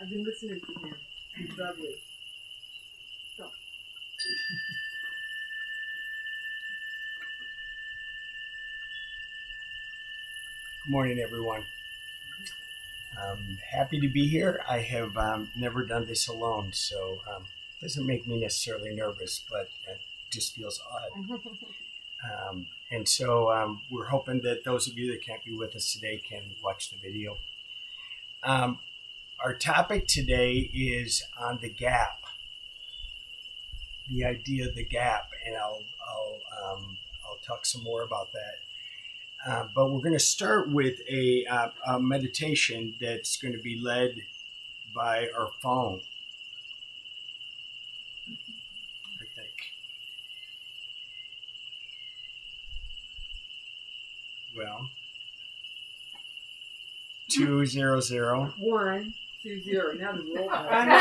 I've been listening to him. He's lovely. So. Good morning, everyone. I'm happy to be here. I have never done this alone, so it doesn't make me necessarily nervous, but it just feels odd. And so we're hoping that those of you that can't be with us today can watch the video. Our topic today is on the gap, the idea of the gap, and I'll talk some more about that. But we're going to start with a meditation that's going to be led by our phone, I think. Well, 200. 1, 2, 0. Now the roll. I know,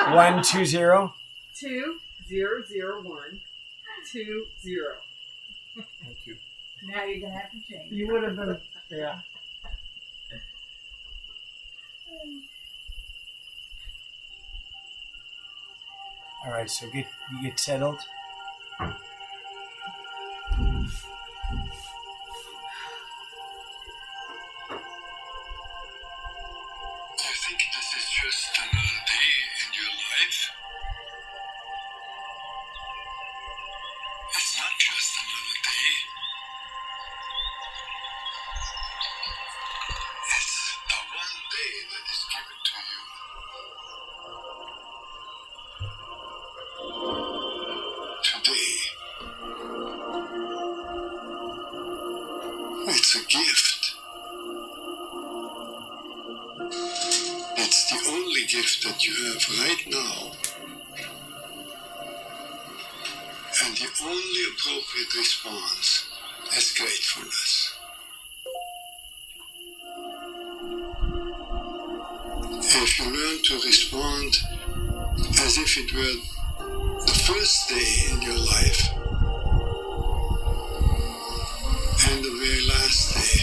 right? 120. 2, 0, 0, 1, 2, 0. Thank you. Now you're going to have to change. You would have been, yeah. All right, so you get settled. It's a gift. It's the only gift that you have right now. And the only appropriate response is gratefulness. If you learn to respond as if it were the first day in your life, and the very last day,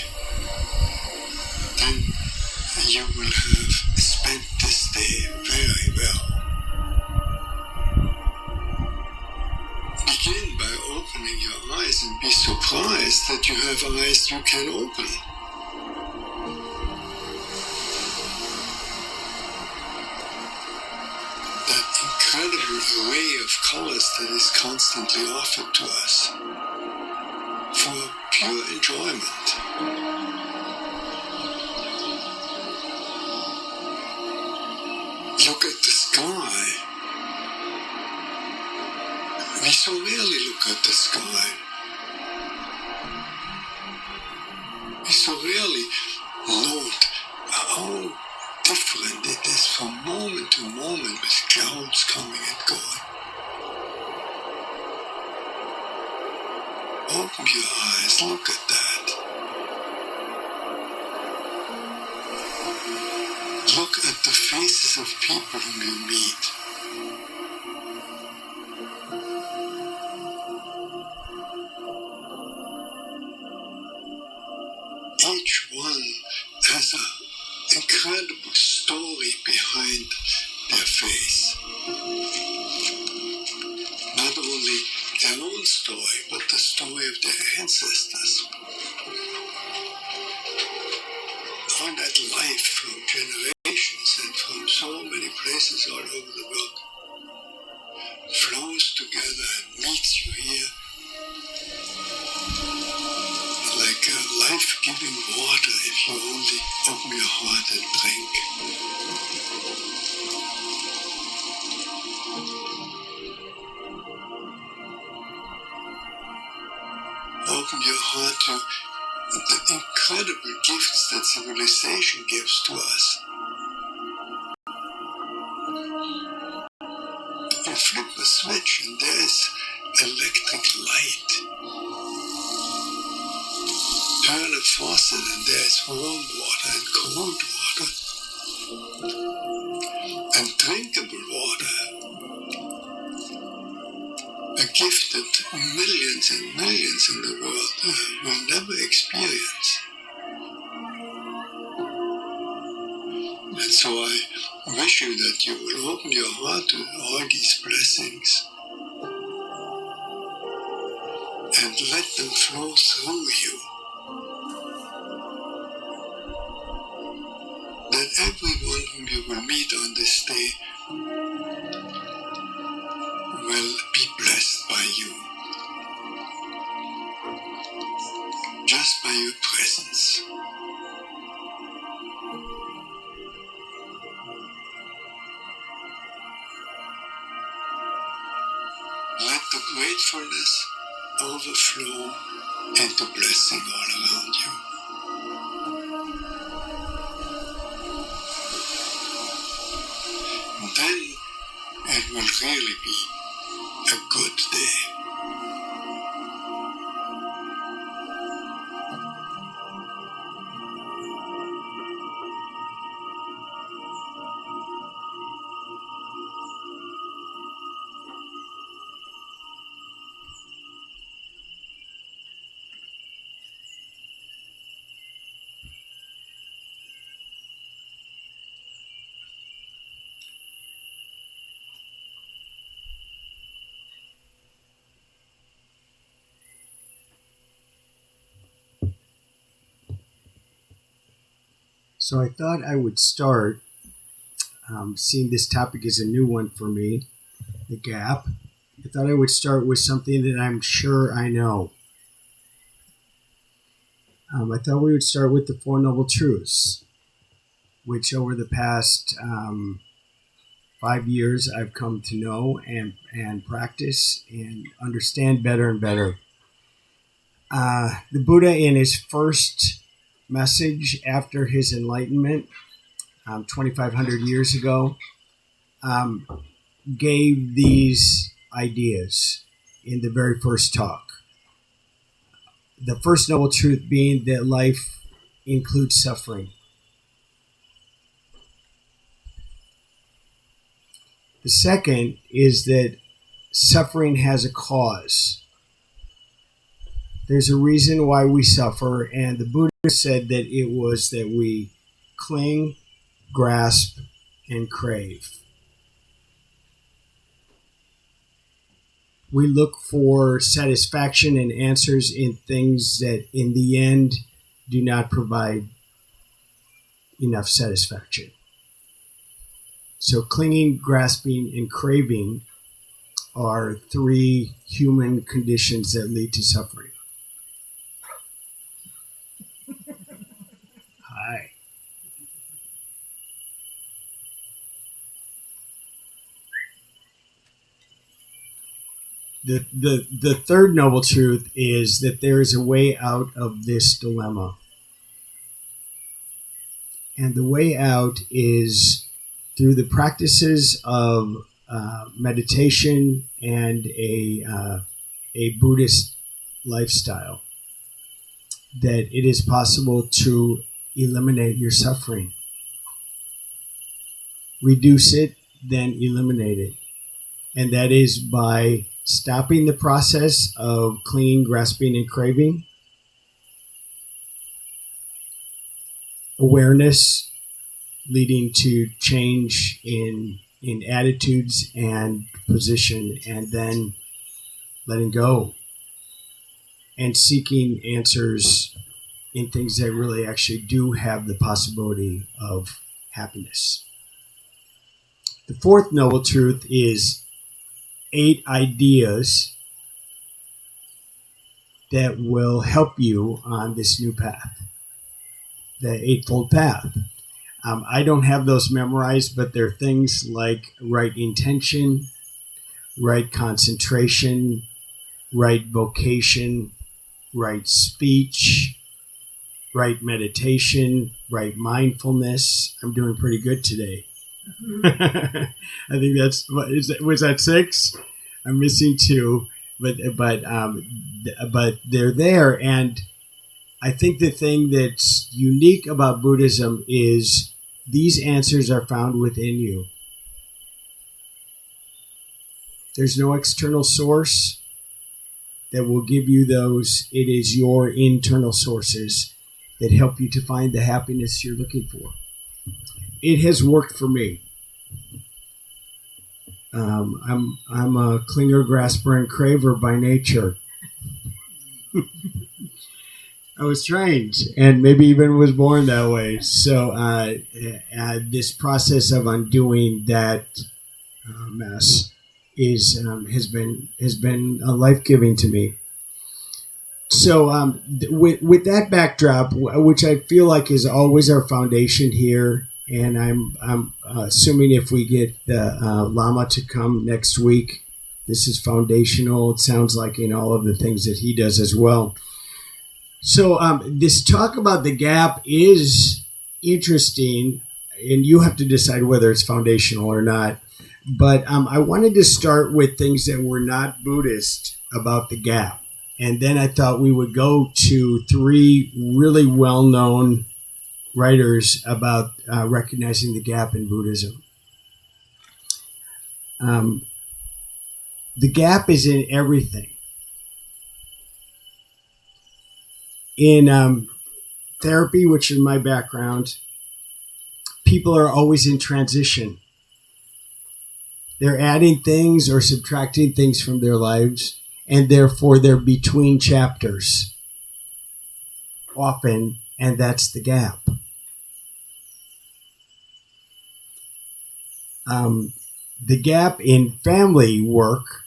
then you will have spent this day very well. Begin by opening your eyes and be surprised that you have eyes you can open. That incredible array of colors that is constantly offered to us for pure enjoyment. Look at the sky. We so rarely look at the sky. We so rarely note how different it is from moment to moment with clouds coming and going. Open your eyes, look at that. Look at the faces of people whom you meet. Each one has an incredible story behind their face. Not only their own story, but the story of their ancestors. All that life from generations and from so many places all over the world flows together and meets you here like a life-giving water if you only open your heart and drink. Open your heart to the incredible gifts that civilization gives to us. You flip a switch and there is electric light. Turn a faucet and there is warm water and cold water. And drinkable water. A gift that millions and millions in the world will never experience. wish you that you will open your heart to all these blessings and let them flow through you. That everyone whom you will meet on this day will be blessed by you, just by your presence. Let the gratefulness overflow into blessing all around you. And then it will really be a good day. So I thought I would start, seeing this topic is a new one for me, the gap. I thought I would start with something that I'm sure I know. I thought we would start with the Four Noble Truths, which over the past 5 years I've come to know and practice and understand better and better. The Buddha, in his first message after his enlightenment, 2,500 years ago, gave these ideas in the very first talk. The first noble truth being that life includes suffering. The second is that suffering has a cause. There's a reason why we suffer, and the Buddha said that it was that we cling, grasp, and crave. We look for satisfaction and answers in things that in the end do not provide enough satisfaction. So clinging, grasping, and craving are three human conditions that lead to suffering. Hi. The third noble truth is that there is a way out of this dilemma. And the way out is through the practices of meditation and a Buddhist lifestyle, that it is possible to eliminate your suffering. Reduce it, then eliminate it. And that is by stopping the process of clinging, grasping, and craving. Awareness leading to change in attitudes and position, and then letting go and seeking answers in things that really actually do have the possibility of happiness. The fourth noble truth is 8 ideas that will help you on this new path, the Eightfold Path. I don't have those memorized, but they're things like right intention, right concentration, right vocation, right speech, right meditation, right mindfulness. I'm doing pretty good today. I think was that 6? I'm missing 2, but they're there. And I think the thing that's unique about Buddhism is these answers are found within you. There's no external source that will give you those. It is your internal sources that help you to find the happiness you're looking for. It has worked for me. I'm a clinger, grasper, and craver by nature. I was trained, and maybe even was born that way. So this process of undoing that mess has been life-giving to me. So with that backdrop, which I feel like is always our foundation here, and I'm assuming if we get the Lama to come next week, this is foundational. It sounds like in all of the things that he does as well. So this talk about the gap is interesting, and you have to decide whether it's foundational or not. But I wanted to start with things that were not Buddhist about the gap. And then I thought we would go to three really well-known writers about recognizing the gap in Buddhism. The gap is in everything. In therapy, which is my background, people are always in transition. They're adding things or subtracting things from their lives, and therefore they're between chapters often, and that's the gap. The gap in family work,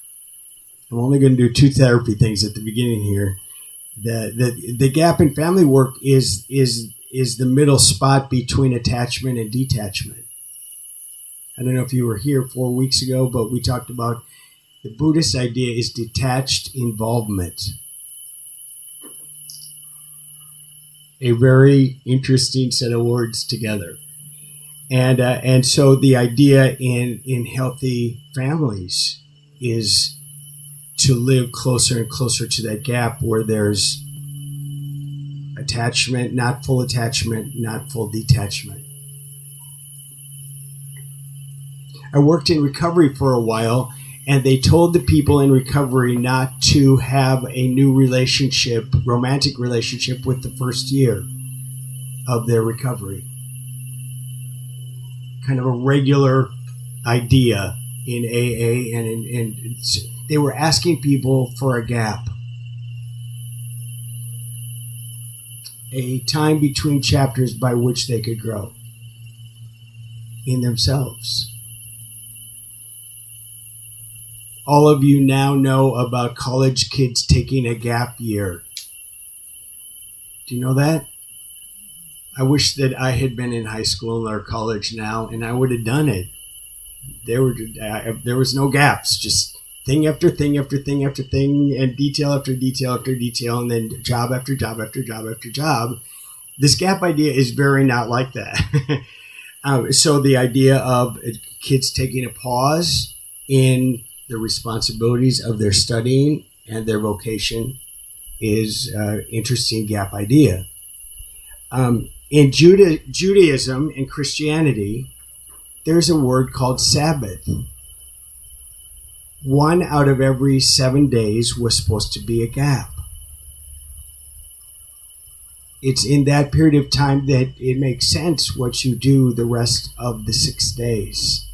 I'm only going to do two therapy things at the beginning here. The gap in family work is the middle spot between attachment and detachment. I don't know if you were here 4 weeks ago, but we talked about the Buddhist idea is detached involvement. A very interesting set of words together. And so the idea in healthy families is to live closer and closer to that gap where there's attachment, not full detachment. I worked in recovery for a while, and they told the people in recovery not to have a new relationship, romantic relationship, with the first year of their recovery. Kind of a regular idea in AA, and they were asking people for a gap, a time between chapters by which they could grow in themselves. All of you now know about college kids taking a gap year. Do you know that? I wish that I had been in high school or college now, and I would have done it. There was no gaps, just thing after thing after thing after thing, and detail after detail after detail, and then job after job after job after job. This gap idea is very not like that. So the idea of kids taking a pause in the responsibilities of their studying and their vocation is an interesting gap idea. In Judaism and Christianity, there's a word called Sabbath. 1 out of every 7 days was supposed to be a gap. It's in that period of time that it makes sense what you do the rest of the 6 days.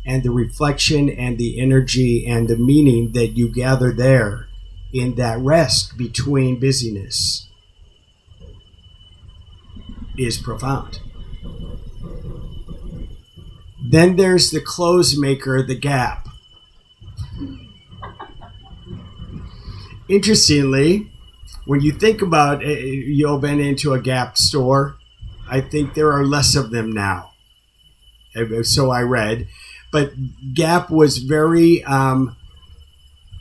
And the reflection and the energy and the meaning that you gather there in that rest between busyness is profound. Then there's the clothes maker, the gap. Interestingly, when you think about it, you've been into a Gap store, I think there are less of them now. So I read. But Gap was very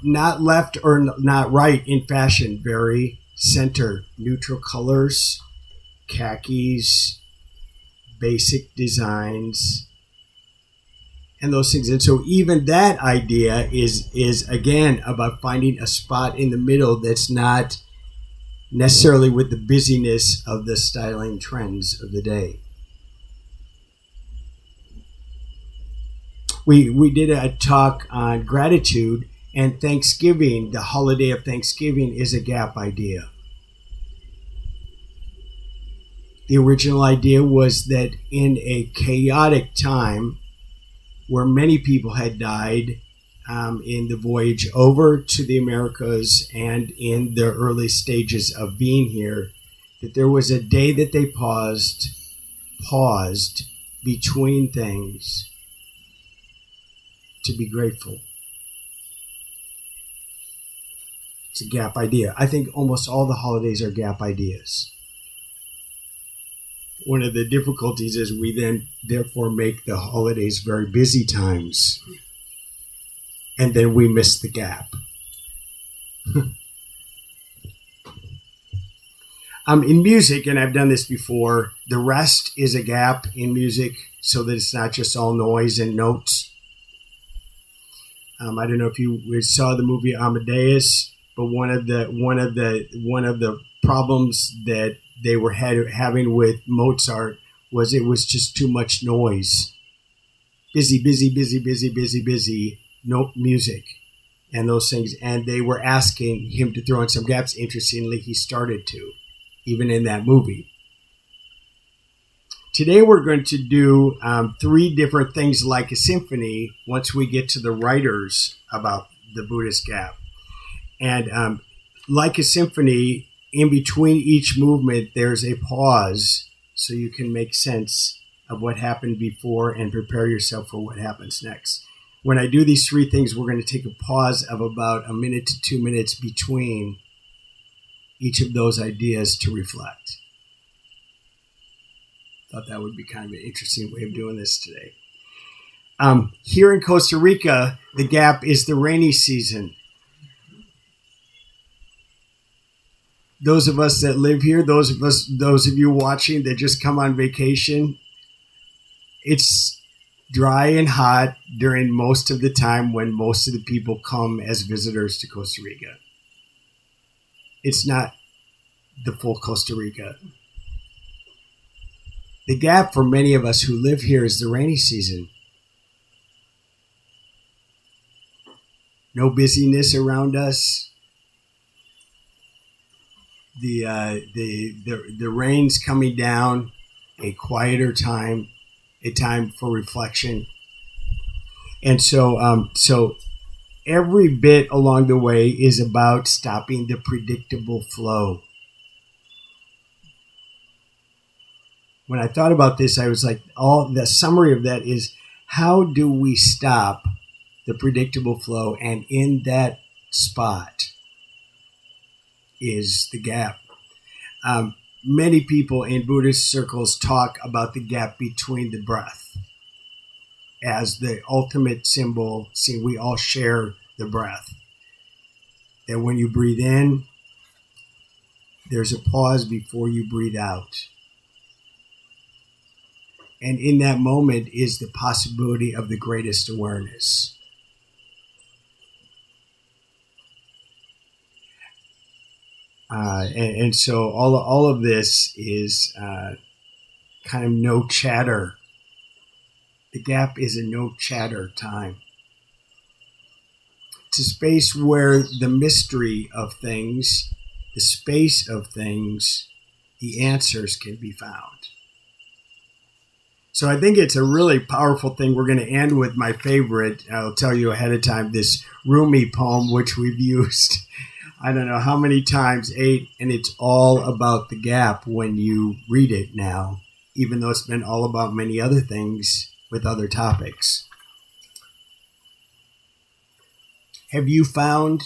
not left or not right in fashion, very center, neutral colors, khakis, basic designs, and those things. And so even that idea is again about finding a spot in the middle that's not necessarily with the busyness of the styling trends of the day. We did a talk on gratitude, and Thanksgiving, the holiday of Thanksgiving, is a gap idea. The original idea was that in a chaotic time, where many people had died in the voyage over to the Americas and in the early stages of being here, that there was a day that they paused between things to be grateful. It's a gap idea. I think almost all the holidays are gap ideas. One of the difficulties is we then therefore make the holidays very busy times, and then we miss the gap. In music, and I've done this before, the rest is a gap in music so that it's not just all noise and notes. I don't know if you saw the movie Amadeus, but one of the problems that they were having with Mozart was it was just too much noise. Busy, no music and those things. And they were asking him to throw in some gaps. Interestingly, he started to, even in that movie. Today we're going to do 3 different things like a symphony once we get to the writers about the Buddhist gap. And like a symphony, in between each movement, there's a pause so you can make sense of what happened before and prepare yourself for what happens next. When I do these 3 things, we're going to take a pause of about 1 minute to 2 minutes between each of those ideas to reflect. Thought that would be kind of an interesting way of doing this today. Here in Costa Rica, the gap is the rainy season. Those of us that live here, those of you watching that just come on vacation, it's dry and hot during most of the time when most of the people come as visitors to Costa Rica. It's not the full Costa Rica. The gap for many of us who live here is the rainy season. No busyness around us. The rain's coming down, a quieter time, a time for reflection. And so every bit along the way is about stopping the predictable flow. When I thought about this, I was like, all the summary of that is, how do we stop the predictable flow? And in that spot is the gap. Many people in Buddhist circles talk about the gap between the breath as the ultimate symbol. See, we all share the breath. That when you breathe in, there's a pause before you breathe out. And in that moment is the possibility of the greatest awareness. And so all of this is kind of no chatter. The gap is a no chatter time. It's a space where the mystery of things, the space of things, the answers can be found. So I think it's a really powerful thing. We're going to end with my favorite, I'll tell you ahead of time, this Rumi poem, which we've used, I don't know how many times, 8, and it's all about the gap when you read it now, even though it's been all about many other things with other topics. Have you found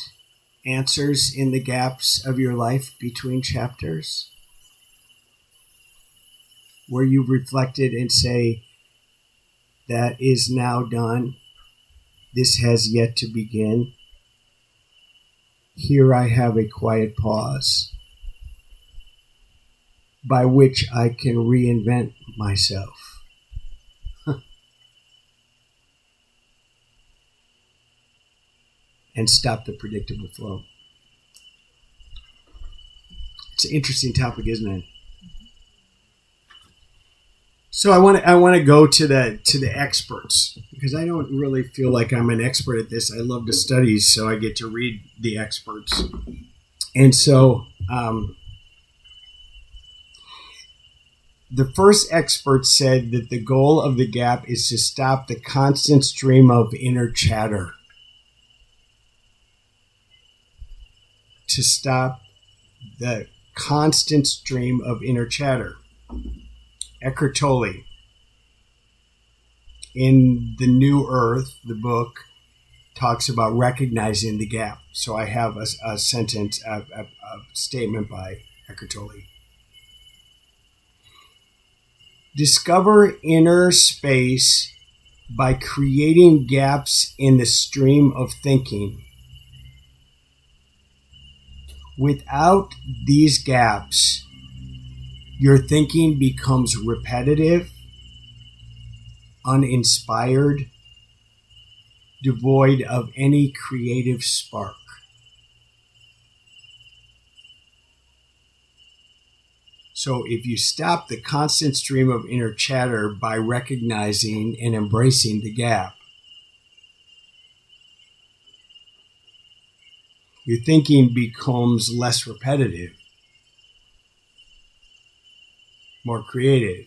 answers in the gaps of your life between chapters? Where you've reflected and say, that is now done. This has yet to begin. Here I have a quiet pause by which I can reinvent myself. And stop the predictable flow. It's an interesting topic, isn't it? So I want to go to the experts, because I don't really feel like I'm an expert at this. I love to study, so I get to read the experts. And so The first expert said that the goal of the gap is to stop the constant stream of inner chatter. To stop the constant stream of inner chatter. Eckhart Tolle, in The New Earth, the book, talks about recognizing the gap. So I have a sentence, a statement by Eckhart Tolle. Discover inner space by creating gaps in the stream of thinking. Without these gaps, your thinking becomes repetitive, uninspired, devoid of any creative spark. So if you stop the constant stream of inner chatter by recognizing and embracing the gap, your thinking becomes less repetitive, more creative,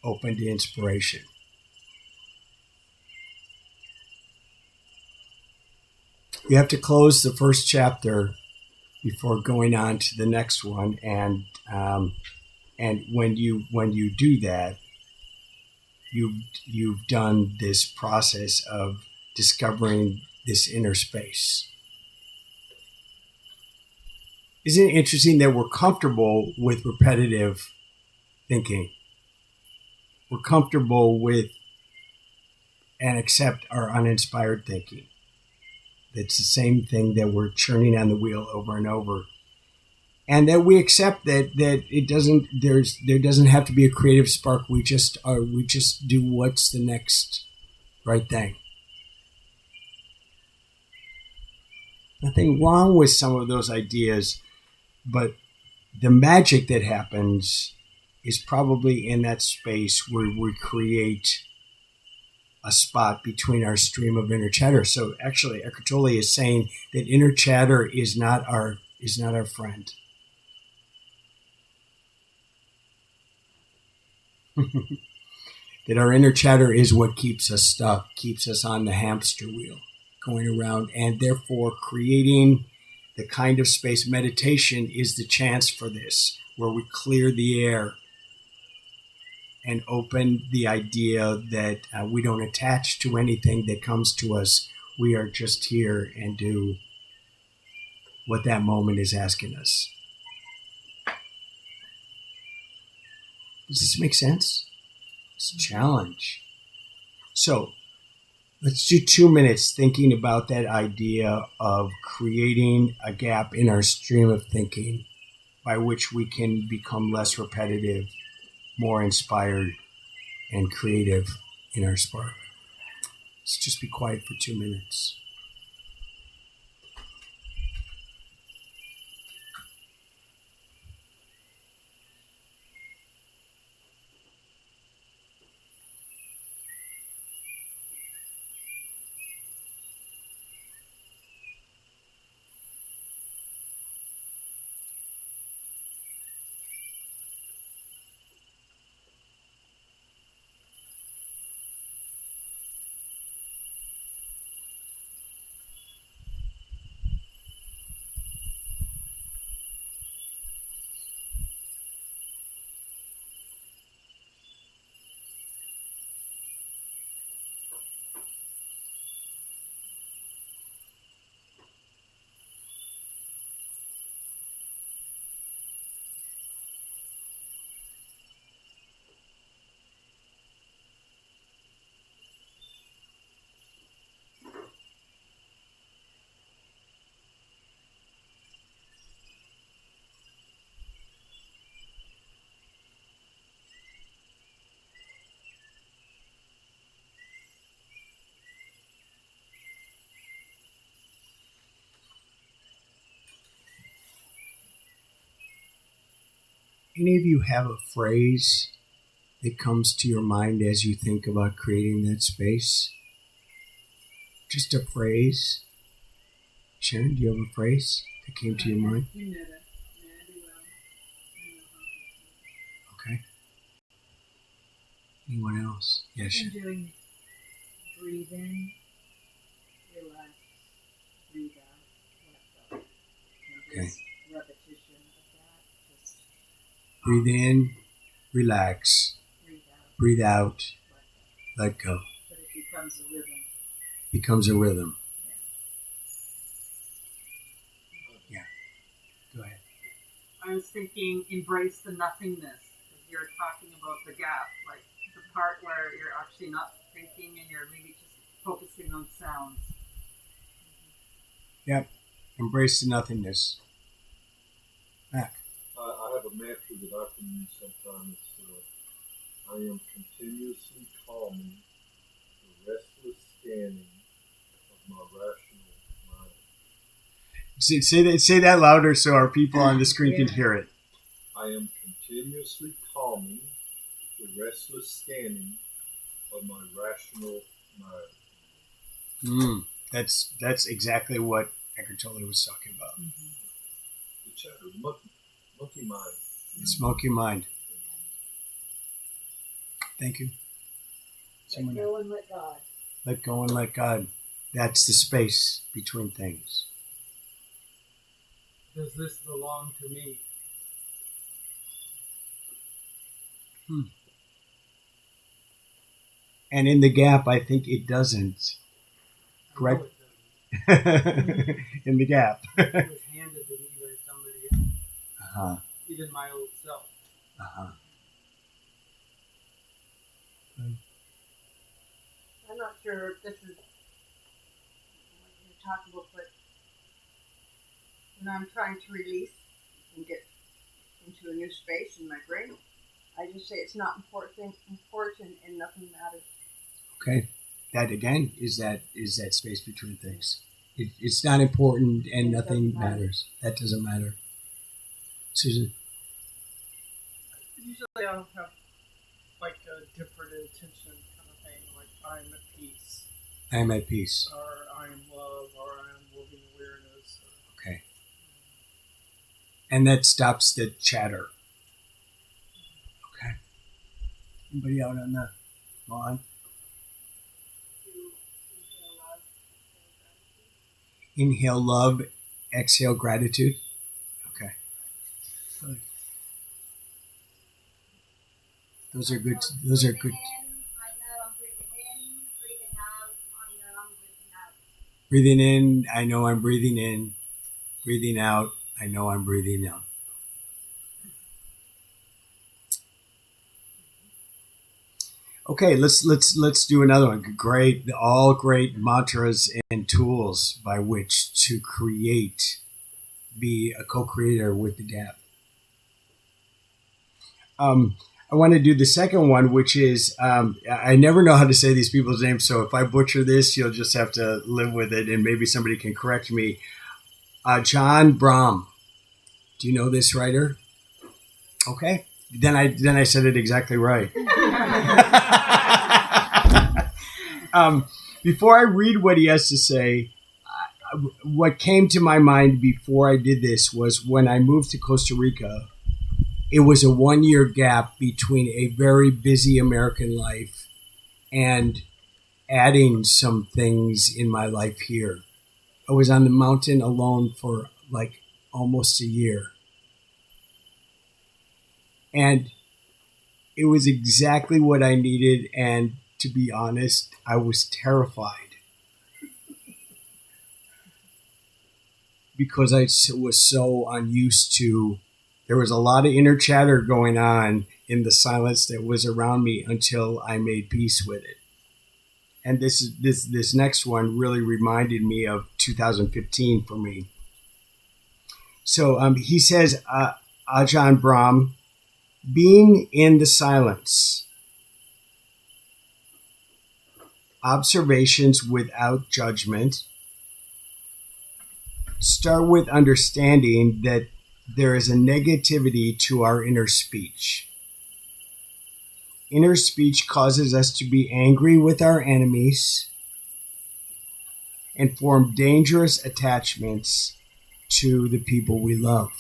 open to inspiration. You have to close the first chapter before going on to the next one, and when you do that, you've done this process of discovering this inner space. Isn't it interesting that we're comfortable with repetitive thinking? We're comfortable with and accept our uninspired thinking. It's the same thing that we're churning on the wheel over and over. And that we accept that there doesn't have to be a creative spark. We just do what's the next right thing. Nothing wrong with some of those ideas, but the magic that happens is probably in that space where we create a spot between our stream of inner chatter. So actually, Eckhart Tolle is saying that inner chatter is not our friend. That our inner chatter is what keeps us stuck, keeps us on the hamster wheel, going around, and therefore creating the kind of space. Meditation is the chance for this, where we clear the air and open the idea that we don't attach to anything that comes to us. We are just here and do what that moment is asking us. Does this make sense? It's a challenge. So let's do 2 minutes thinking about that idea of creating a gap in our stream of thinking by which we can become less repetitive, more inspired, and creative in our spark. Let's just be quiet for 2 minutes. Any of you have a phrase that comes to your mind as you think about creating that space? Just a phrase. Sharon, do you have a phrase that came to your mind? You know that. Yeah, I do well. Anyone else? Yes. I'm doing breathe in, relax, breathe out, let go. And Okay. just repetition of that. Just Breathe in, relax, breathe out, breathe out, let let go. go. But it becomes a rhythm. Becomes a rhythm. Yeah. Go ahead. I was thinking embrace the nothingness. Because you're talking about the gap, like the part where you're actually not thinking and you're maybe just focusing on sounds. Yep. Embrace the nothingness. Back. I have a mantra that I can use sometimes. I am continuously calming the restless scanning of my rational mind. Say that louder so our people on the screen can hear it. I am continuously calming the restless scanning of my rational mind. That's exactly what Eckhart Tolle was talking about. The chatter, the monkey mind. It's monkey mind. Thank you. Let go and let God. Let go and let God. That's the space between things. Does this belong to me? And in the gap, I think it doesn't. Correct? I know it doesn't. In the gap. It was handed to me by somebody else, Uh-huh. even my old self. Uh-huh. I'm not sure if this is what you're talking about, but when I'm trying to release and get into a new space in my brain, I just say it's not important and nothing matters. Okay. That again is that space between things. It's not important and nothing matters. That doesn't matter. Susan. Usually I'll have like a different intention kind of thing, like I'm at peace, I am at peace. or I'm love, or I'm moving awareness. Okay. And that stops the chatter. Okay. Anybody out on the lawn? Inhale love, exhale gratitude. Okay. Those are good. Those are good. Breathing in, I know I'm breathing in. Breathing out, I know I'm breathing out. Okay, let's do another one. Great, all great mantras and tools by which to be a co-creator with the gap. I want to do the second one, which is I never know how to say these people's names, so if I butcher this, you'll just have to live with it, and maybe somebody can correct me. John Brahm. Do you know this writer? Okay, then I said it exactly right. Before I read what he has to say, what came to my mind before I did this was when I moved to Costa Rica. It was a 1-year gap between a very busy American life and adding some things in my life here. I was on the mountain alone for like almost a year. And it was exactly what I needed. And to be honest, I was terrified because I was so unused to. There was a lot of inner chatter going on in the silence that was around me until I made peace with it. And this next one really reminded me of 2015 for me. So he says, Ajahn Brahm, being in the silence, observations without judgment, start with understanding that there is a negativity to our inner speech. Inner speech causes us to be angry with our enemies and form dangerous attachments to the people we love.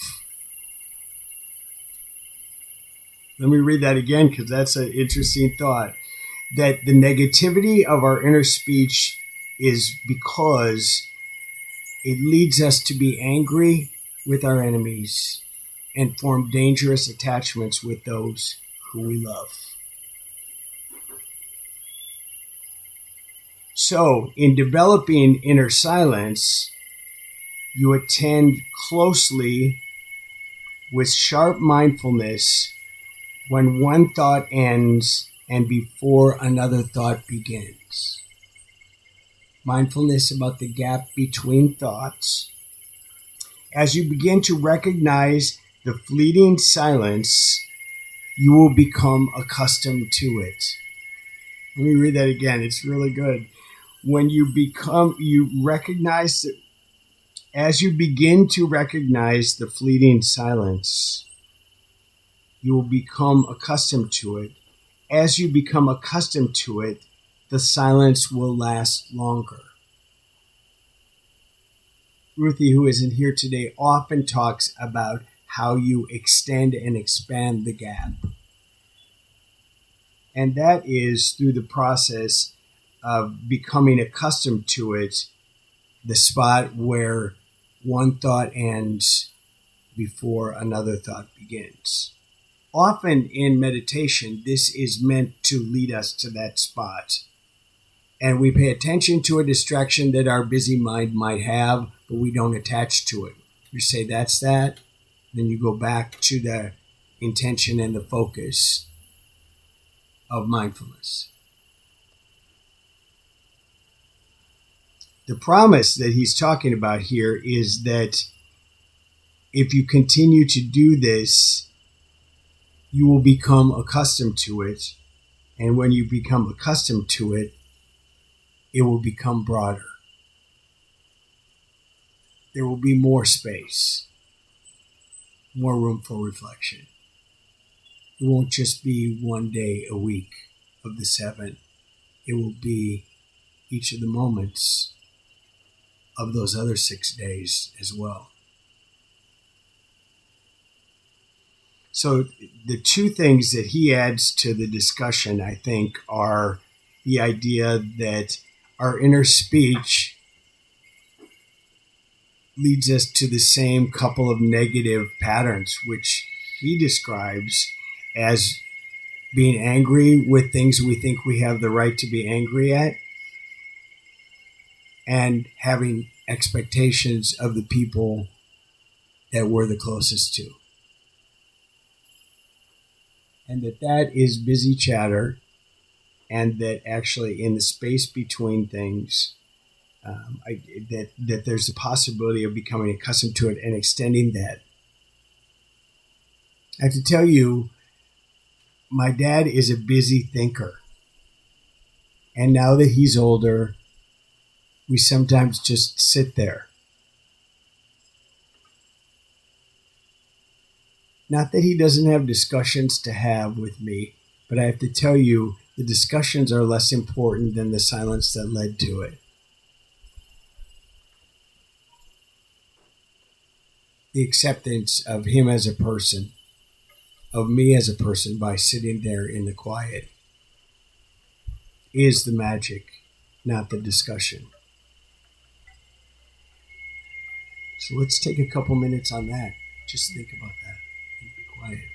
Let me read that again because that's an interesting thought. that the negativity of our inner speech is because it leads us to be angry with our enemies and form dangerous attachments with those who we love. So, in developing inner silence, you attend closely with sharp mindfulness when one thought ends and before another thought begins. Mindfulness about the gap between thoughts. As you begin to recognize the fleeting silence, you will become accustomed to it. Let me read that again. It's really good. As you begin to recognize the fleeting silence, you will become accustomed to it. As you become accustomed to it, the silence will last longer. Ruthie, who isn't here today, often talks about how you extend and expand the gap. And that is through the process of becoming accustomed to it, the spot where one thought ends before another thought begins. Often in meditation, this is meant to lead us to that spot. And we pay attention to a distraction that our busy mind might have, but we don't attach to it. You say, that's that. Then you go back to the intention and the focus of mindfulness. The promise that he's talking about here is that if you continue to do this, you will become accustomed to it. And when you become accustomed to it, it will become broader. There will be more space, more room for reflection. It won't just be one day a week of the 7. It will be each of the moments of those other 6 days as well. So the two things that he adds to the discussion, I think, are the idea that our inner speech leads us to the same couple of negative patterns, which he describes as being angry with things we think we have the right to be angry at, and having expectations of the people that we're the closest to. And that is busy chatter, and that actually in the space between things, that there's a possibility of becoming accustomed to it and extending that. I have to tell you, my dad is a busy thinker. And now that he's older, we sometimes just sit there. Not that he doesn't have discussions to have with me, but I have to tell you, the discussions are less important than the silence that led to it. The acceptance of him as a person, of me as a person, by sitting there in the quiet, is the magic, not the discussion. So let's take a couple minutes on that. Just think about that and be quiet.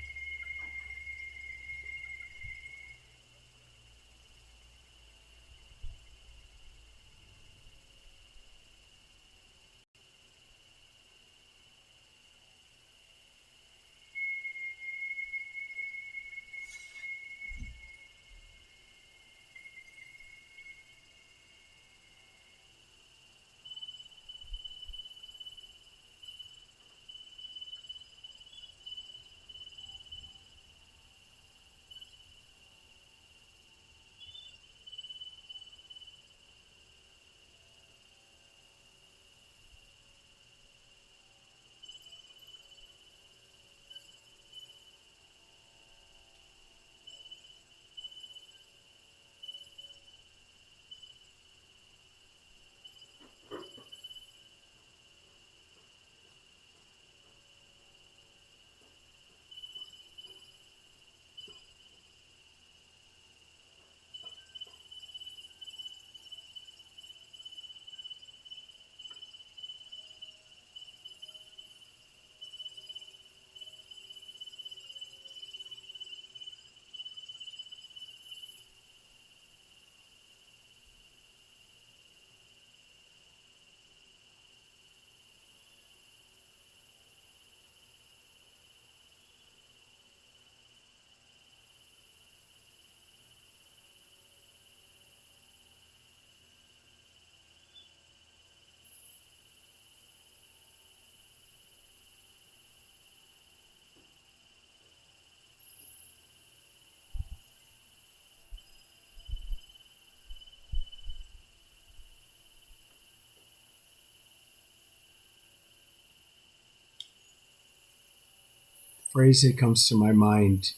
phrase that comes to my mind,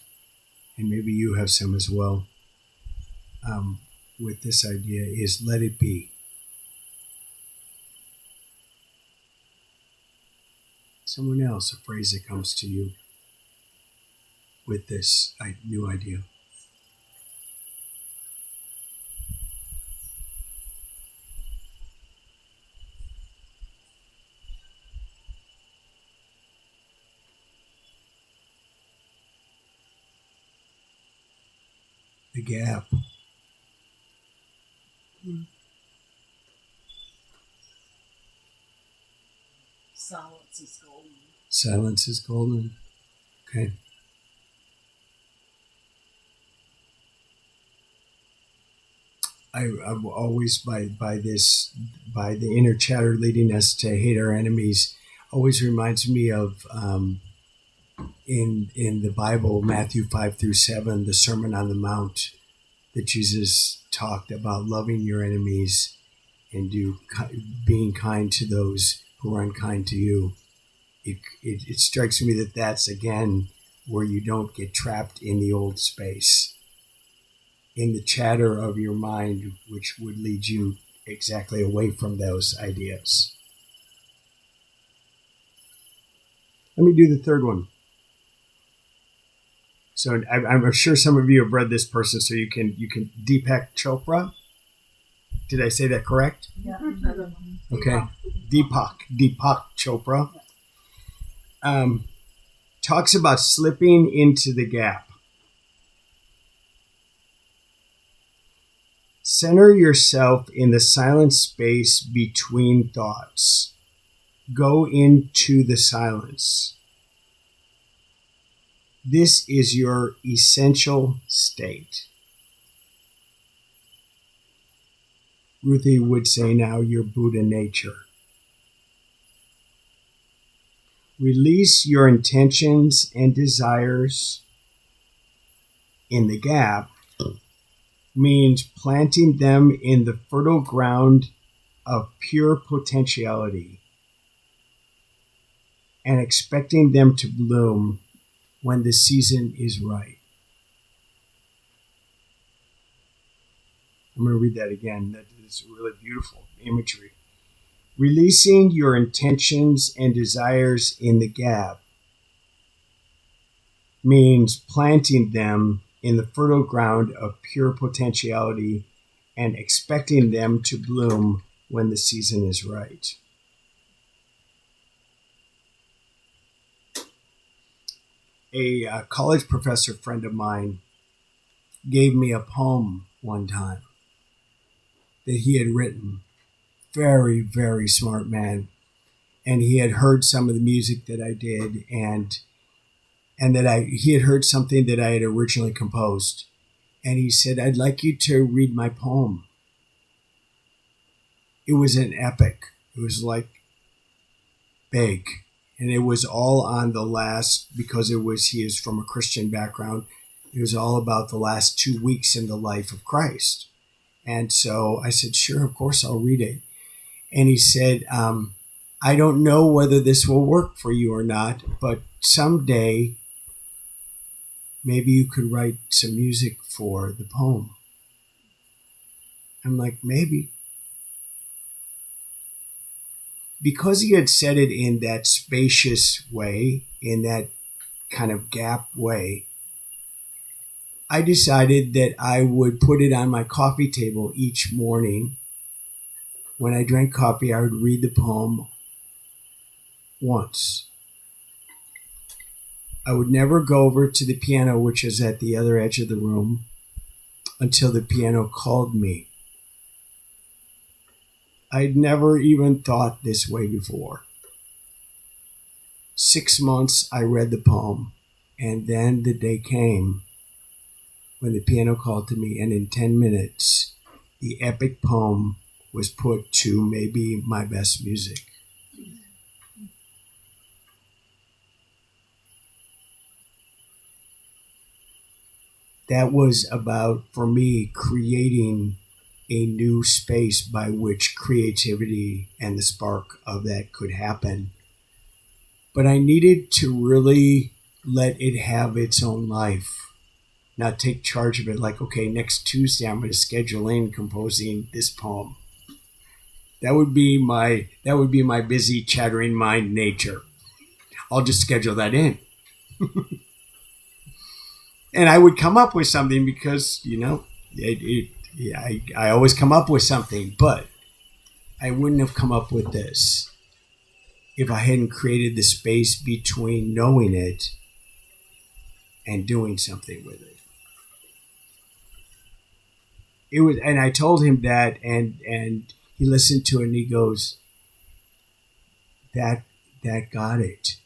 and maybe you have some as well, with this idea is let it be. Someone else, a phrase that comes to you with this new idea. The gap. Silence is golden. Silence is golden. Okay. I'm always by the inner chatter leading us to hate our enemies. Always reminds me of in the Bible, Matthew 5-7, the Sermon on the Mount, that Jesus talked about loving your enemies and being kind to those who are unkind to you. It strikes me that that's, again, where you don't get trapped in the old space, in the chatter of your mind, which would lead you exactly away from those ideas. Let me do the third one. So I'm sure some of you have read this person, so you can Deepak Chopra. Did I say that correct? Yeah. Okay. Deepak Chopra talks about slipping into the gap. Center yourself in the silent space between thoughts. Go into the silence. This is your essential state. Ruthie would say now your Buddha nature. Release your intentions and desires in the gap means planting them in the fertile ground of pure potentiality and expecting them to bloom when the season is right. I'm going to read that again. That is really beautiful imagery. Releasing your intentions and desires in the gap means planting them in the fertile ground of pure potentiality and expecting them to bloom when the season is right. A college professor friend of mine gave me a poem one time that he had written. Very, very smart man. And he had heard some of the music that I did, and that he had heard something that I had originally composed. And he said, I'd like you to read my poem. It was an epic. It was like big. And it was all on the last, because he is from a Christian background. It was all about the last 2 weeks in the life of Christ. And so I said, sure, of course, I'll read it. And he said, I don't know whether this will work for you or not, but someday maybe you could write some music for the poem. I'm like, maybe. Because he had said it in that spacious way, in that kind of gap way, I decided that I would put it on my coffee table each morning. When I drank coffee, I would read the poem once. I would never go over to the piano, which is at the other edge of the room, until the piano called me. I'd never even thought this way before. 6 months I read the poem, and then the day came when the piano called to me, and in 10 minutes, the epic poem was put to maybe my best music. That was about, for me, creating a new space by which creativity and the spark of that could happen. But I needed to really let it have its own life, not take charge of it. Like, okay, next Tuesday I'm going to schedule in composing this poem. That would be my busy, chattering mind nature. I'll just schedule that in. And I would come up with something because, I always come up with something, but I wouldn't have come up with this if I hadn't created the space between knowing it and doing something with it. It was, and I told him that, and he listened to it, and he goes, that got it.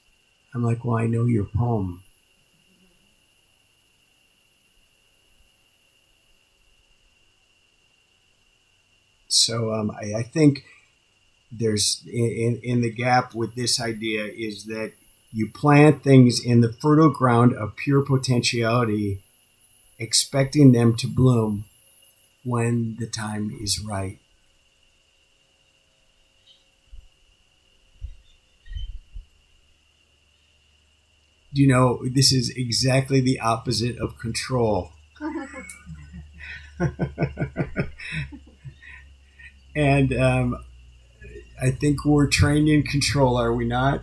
I'm like, well, I know your poem. So I think there's in the gap with this idea is that you plant things in the fertile ground of pure potentiality, expecting them to bloom when the time is right. You know, this is exactly the opposite of control. And I think we're trained in control, are we not?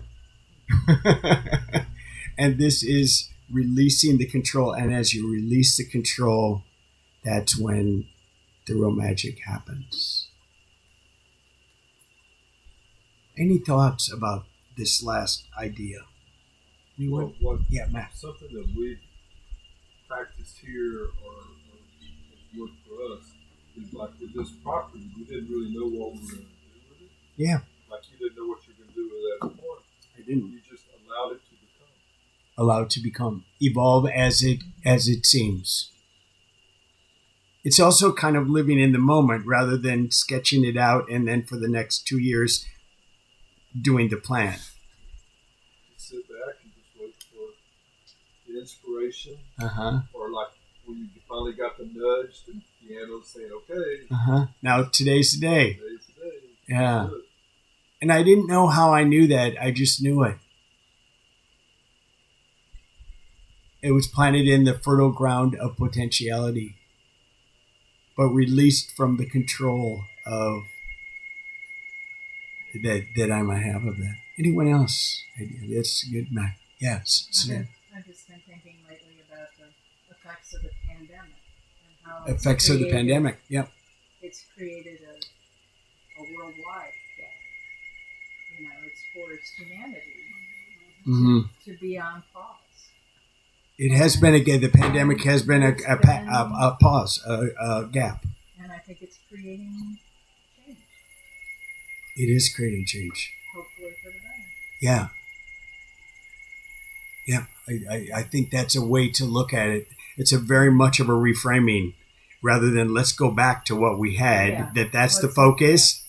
And this is releasing the control. And as you release the control, that's when the real magic happens. Any thoughts about this last idea? Anyone? Well, Yeah, Matt. Something that we've practiced here or has worked for us is like with this property, we didn't really know what we were going to do with it. Yeah. Like you didn't know what you were going to do with that point. I didn't. You just allowed it to become. Allow it to become. Evolve as it seems. It's also kind of living in the moment rather than sketching it out and then for the next 2 years doing the plan. Just sit back and just wait for the inspiration. Uh-huh. Or like when you finally got the nudge, the piano saying, okay. Uh-huh. Now today's the day. Today's the day. Yeah. And I didn't know how I knew that. I just knew it. It was planted in the fertile ground of potentiality, but released from the control of that I might have of that. Anyone else? That's good, Mac. Yes. I've just been thinking lately about the effects of the pandemic and how Effects of the pandemic. Yep. It's created a worldwide gap. It's forced humanity to be on pause. It has been the pandemic has been a pause, a gap. And I think it's creating change. It is creating change. Hopefully for the better. Yeah. Yeah. I think that's a way to look at it. It's a very much of a reframing rather than let's go back to what we had. Yeah. That's the focus.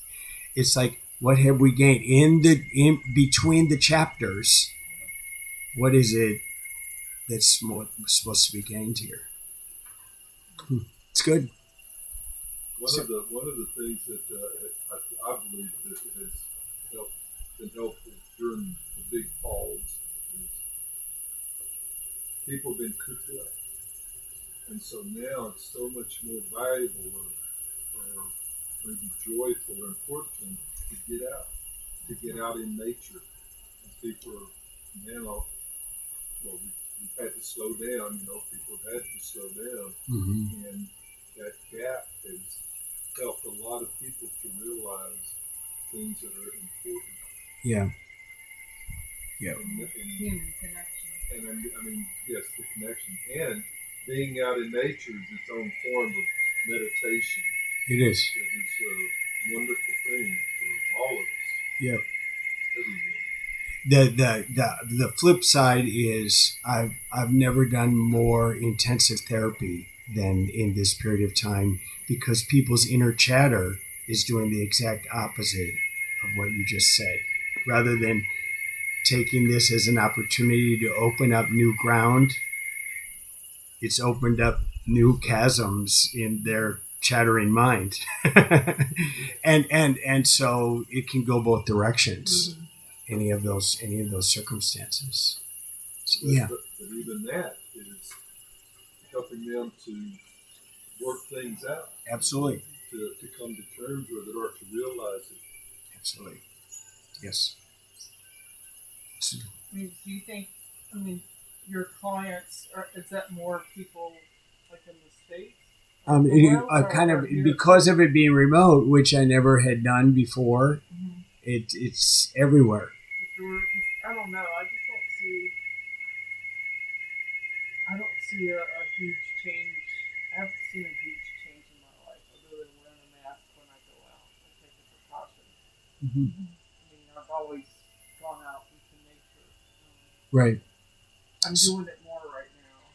It's like, what have we gained in between the chapters? What is it that's supposed to be gained here? It's good. One of the things that I believe that has been helpful during the big pause is people have been cooped up, and so now it's so much more valuable or maybe joyful or important to get out in nature. And people are now, we've had to slow down. People have had to slow down, and that gap has helped a lot of people to realize things that are important. Yeah. Yeah. And human connection. And I mean, yes, the connection. And being out in nature is its own form of meditation. It is. It is a wonderful thing for all of us. Yep. Everyone. The flip side is I've never done more intensive therapy than in this period of time, because people's inner chatter is doing the exact opposite of what you just said. Rather than taking this as an opportunity to open up new ground, it's opened up new chasms in their chattering mind. and so it can go both directions. Any of those circumstances. Yeah, But even that is helping them to work things out, absolutely. to come to terms with it or to realize it. Absolutely. Yes. I mean, do you think? I mean, your clients is that more people like in the States? Kind of because of it being remote, which I never had done before. Mm-hmm. It's everywhere. I don't know. I don't see a huge change. I haven't seen a huge change in my life other than wearing a mask when I go out. I take a precaution. Mm-hmm. I mean, I've always gone out into nature. Right. I'm doing it more right now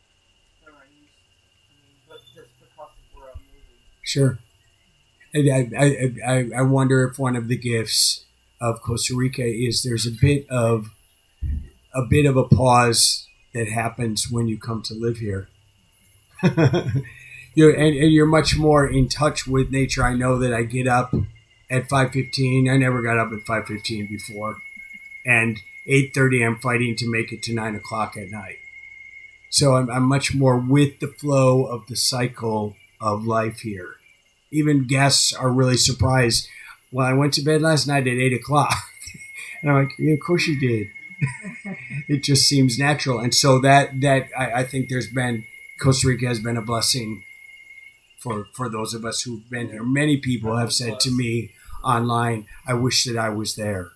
than I used to. I mean, but just because of where I'm moving. Sure. I wonder if one of the gifts of Costa Rica is there's a bit of a pause that happens when you come to live here. And you're much more in touch with nature. I know that I get up at 5:15. I never got up at 5:15 before, and 8:30 I'm fighting to make it to 9 o'clock at night. So I'm much more with the flow of the cycle of life here. Even guests are really surprised. Well, I went to bed last night at 8 o'clock, and I'm like, yeah, of course you did. It just seems natural, and so that I think Costa Rica has been a blessing for those of us who've been here. Many people have said to me online, I wish that I was there.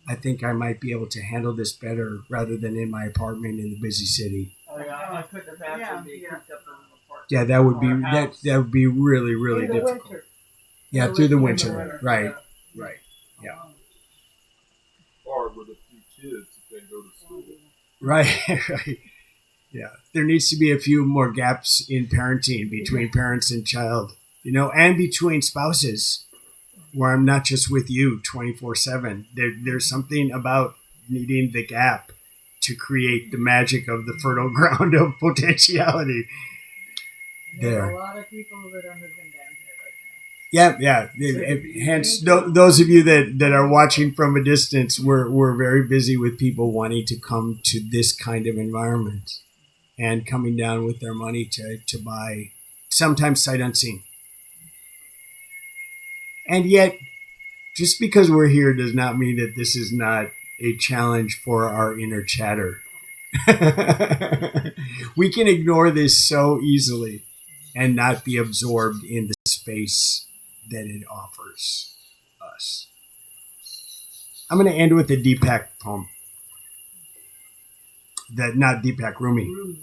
I think I might be able to handle this better rather than in my apartment in the busy city. Oh yeah, I couldn't imagine being cooped up in an apartment. Yeah, that would be really, really difficult. Winter. Yeah, through the winter. Right. Right. Yeah. Or with a few kids if they go to school. Right. Right. Yeah. There needs to be a few more gaps in parenting between parents and child, and between spouses, where I'm not just with you 24/7. There's something about needing the gap to create the magic of the fertile ground of potentiality. There's a lot of people that are moving down here right now. Yeah. Hence, those of you that are watching from a distance, we're very busy with people wanting to come to this kind of environment and coming down with their money to buy, sometimes sight unseen. And yet, just because we're here does not mean that this is not a challenge for our inner chatter. We can ignore this so easily and not be absorbed in the space that it offers us. I'm going to end with a Deepak poem. Not Deepak, Rumi.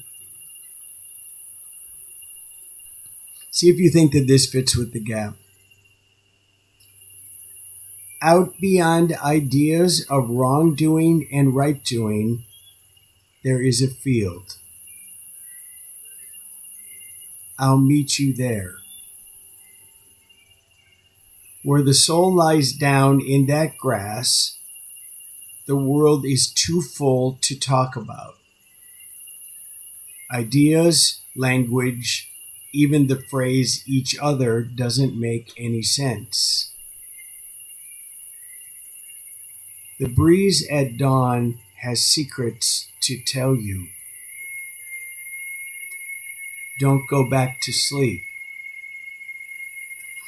See if you think that this fits with the gap. Out beyond ideas of wrongdoing and right doing, there is a field. I'll meet you there. Where the soul lies down in that grass, the world is too full to talk about. Ideas, language, even the phrase each other doesn't make any sense. The breeze at dawn has secrets to tell you. Don't go back to sleep.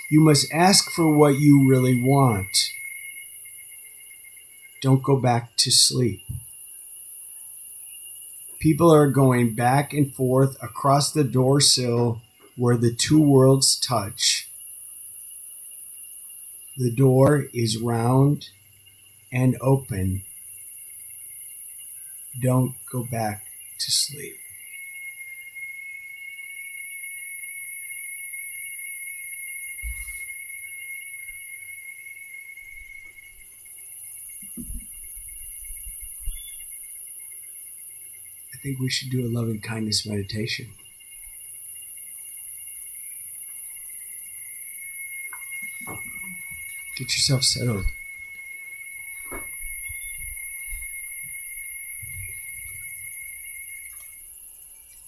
You must ask for what you really want. Don't go back to sleep. People are going back and forth across the door sill where the two worlds touch. The door is round and open. Don't go back to sleep. I think we should do a loving kindness meditation. Get yourself settled.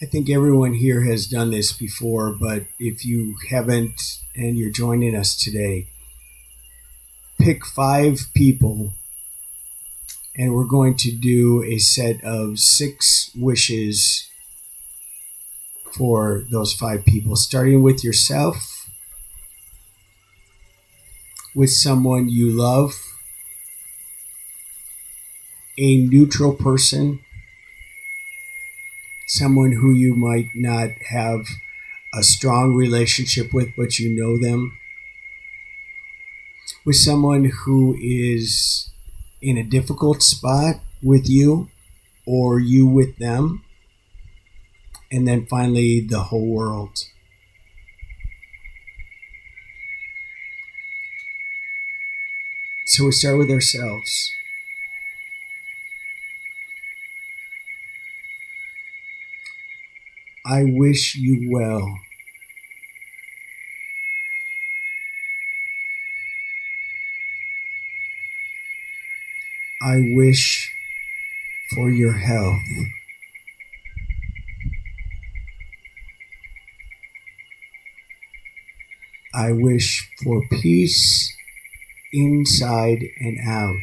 I think everyone here has done this before, but if you haven't and you're joining us today, pick 5 people And we're going to do a set of 6 wishes for those 5 people, starting with yourself, with someone you love, a neutral person, someone who you might not have a strong relationship with, but you know them, with someone who is in a difficult spot with you or you with them, and then finally the whole world. So we start with ourselves. I wish you well. I wish for your health. I wish for peace inside and out.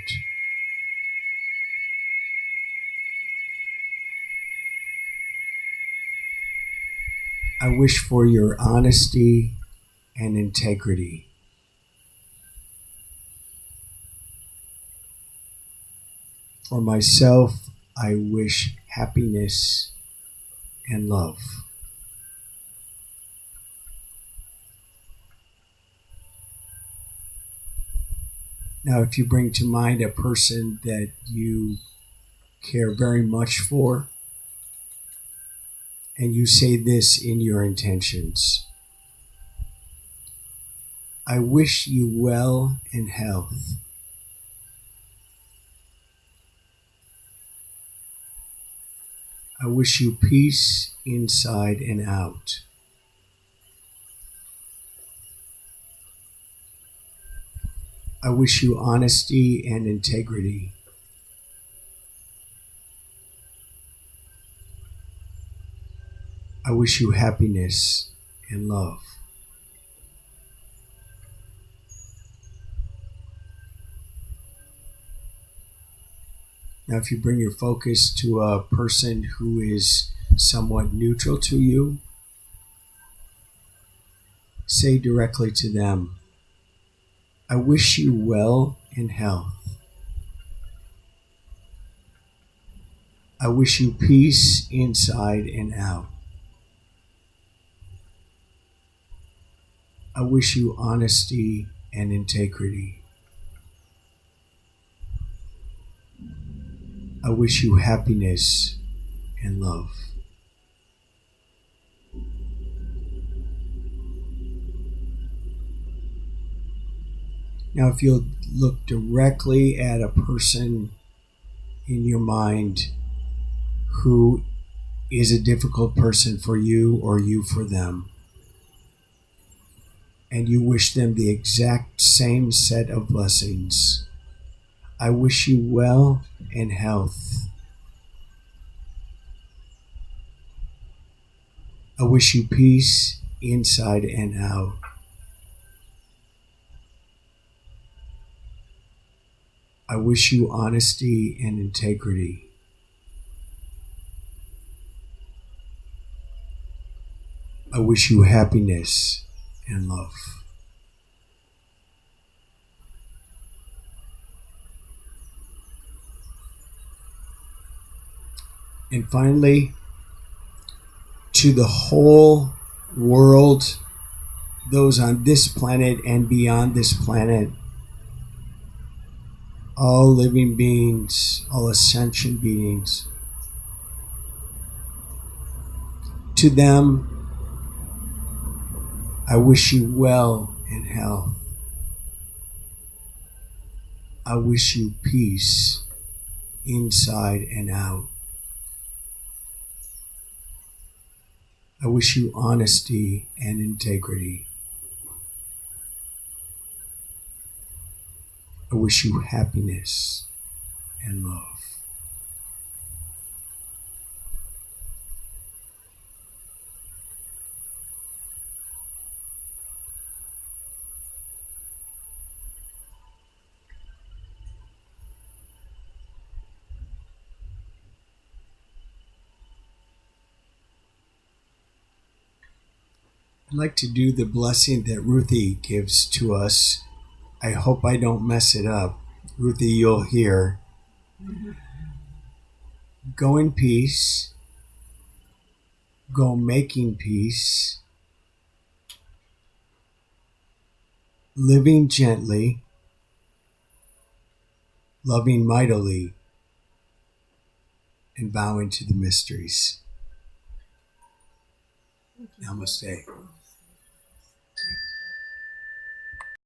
I wish for your honesty and integrity. For myself, I wish happiness and love. Now, if you bring to mind a person that you care very much for, and you say this in your intentions: I wish you well and health. I wish you peace inside and out. I wish you honesty and integrity. I wish you happiness and love. Now, if you bring your focus to a person who is somewhat neutral to you, say directly to them, I wish you well and health. I wish you peace inside and out. I wish you honesty and integrity. I wish you happiness and love. Now, if you'll look directly at a person in your mind who is a difficult person for you or you for them, and you wish them the exact same set of blessings. I wish you well and health. I wish you peace inside and out. I wish you honesty and integrity. I wish you happiness and love. And finally, to the whole world, those on this planet and beyond this planet, all living beings, all ascension beings, to them, I wish you well and health. I wish you peace inside and out. I wish you honesty and integrity. I wish you happiness and love. I'd like to do the blessing that Ruthie gives to us. I hope I don't mess it up. Ruthie, you'll hear. Go in peace. Go making peace. Living gently. Loving mightily. And bowing to the mysteries. Namaste.